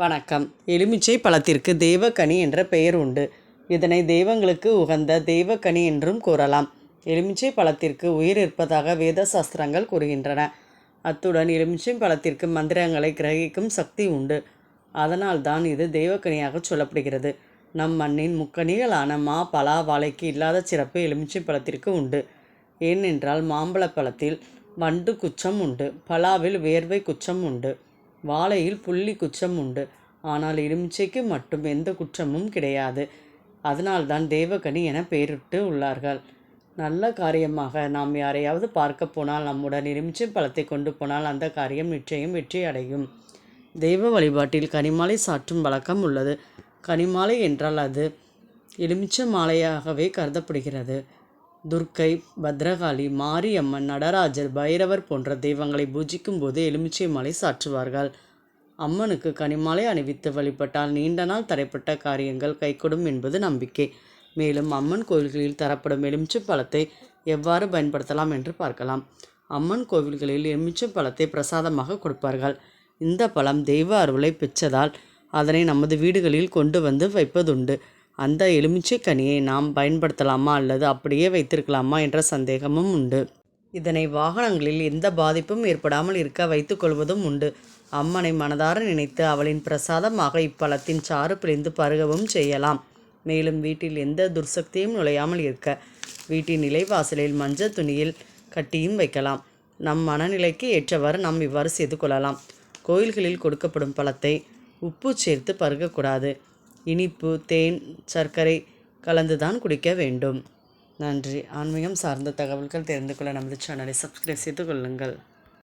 வணக்கம். எலுமிச்சை பழத்திற்கு தேவக்கனி என்ற பெயர் உண்டு. இதனை தெய்வங்களுக்கு உகந்த தெய்வக்கனி என்றும் கூறலாம். எலுமிச்சை பழத்திற்கு உயிர் இருப்பதாக வேத சாஸ்திரங்கள் கூறுகின்றன. அத்துடன் எலுமிச்சை பழத்திற்கு மந்திரங்களை கிரகிக்கும் சக்தி உண்டு. அதனால்தான் இது தெய்வக்கனியாக சொல்லப்படுகிறது. நம் மண்ணின் முக்கனிகளான மா, பலா, வாழைக்கு இல்லாத சிறப்பு எலுமிச்சை பழத்திற்கு உண்டு. ஏனென்றால் மாம்பழ பழத்தில் வண்டு குச்சம் உண்டு, பலாவில் வேர்வை குச்சம் உண்டு, வாழையில் புள்ளி குச்சம் உண்டு. ஆனால் எலுமிச்சைக்கு மட்டும் எந்த குற்றமும் கிடையாது. அதனால்தான் தேவகனி என பெயரிட்டு உள்ளார்கள். நல்ல காரியமாக நாம் யாரையாவது பார்க்க போனால் நம்முடன் எலுமிச்சை பழத்தை கொண்டு போனால் அந்த காரியம் நிச்சயம் வெற்றி அடையும். தெய்வ வழிபாட்டில் கனிமாலை சாற்றும் வழக்கம் உள்ளது. கனிமாலை என்றால் அது எலுமிச்சை மாலையாகவே கருதப்படுகிறது. துர்க்கை, பத்ரகாளி, மாரியம்மன், நடராஜர், பைரவர் போன்ற தெய்வங்களை பூஜிக்கும் போது எலுமிச்சை மாலை சாற்றுவார்கள். அம்மனுக்கு கனிமாலை அணிவித்து வழிபட்டால் நீண்ட நாள் தடைப்பட்ட காரியங்கள் கைகூடும் என்பது நம்பிக்கை. மேலும் அம்மன் கோவில்களில் தரப்படும் எலுமிச்சை பழத்தை எவ்வாறு பயன்படுத்தலாம் என்று பார்க்கலாம். அம்மன் கோவில்களில் எலுமிச்சை பழத்தை பிரசாதமாக கொடுப்பார்கள். இந்த பழம் தெய்வ அருளை பெற்றதால் அதனை நமது வீடுகளில் கொண்டு வந்து வைப்பதுண்டு. அந்த எலுமிச்சை கனியை நாம் பயன்படுத்தலாமா அல்லது அப்படியே வைத்திருக்கலாமா என்ற சந்தேகமும் உண்டு. இதனை வாகனங்களில் எந்த பாதிப்பும் ஏற்படாமல் இருக்க வைத்துக் கொள்வதும் உண்டு. அம்மனை மனதார நினைத்து அவளின் பிரசாதமாக இப்பழத்தின் சாறு பிழிந்து பருகவும் செய்யலாம். மேலும் வீட்டில் எந்த துர்சக்தியும் நுழையாமல் இருக்க வீட்டின் நிலைவாசலில் மஞ்சள் துணியில் கட்டியும் வைக்கலாம். நம் மனநிலைக்கு ஏற்றவாறு நாம் இவ்வாறு செய்து கொள்ளலாம். கோயில்களில் கொடுக்கப்படும் பழத்தை உப்பு சேர்த்து பருகக்கூடாது. இனிப்பு, தேன், சர்க்கரை கலந்துதான் குடிக்க வேண்டும். நன்றி. ஆன்மீகம் சார்ந்த தகவல்கள் தெரிந்து கொள்ள நமது சேனலை சப்ஸ்கிரைப் செய்து கொள்ளுங்கள்.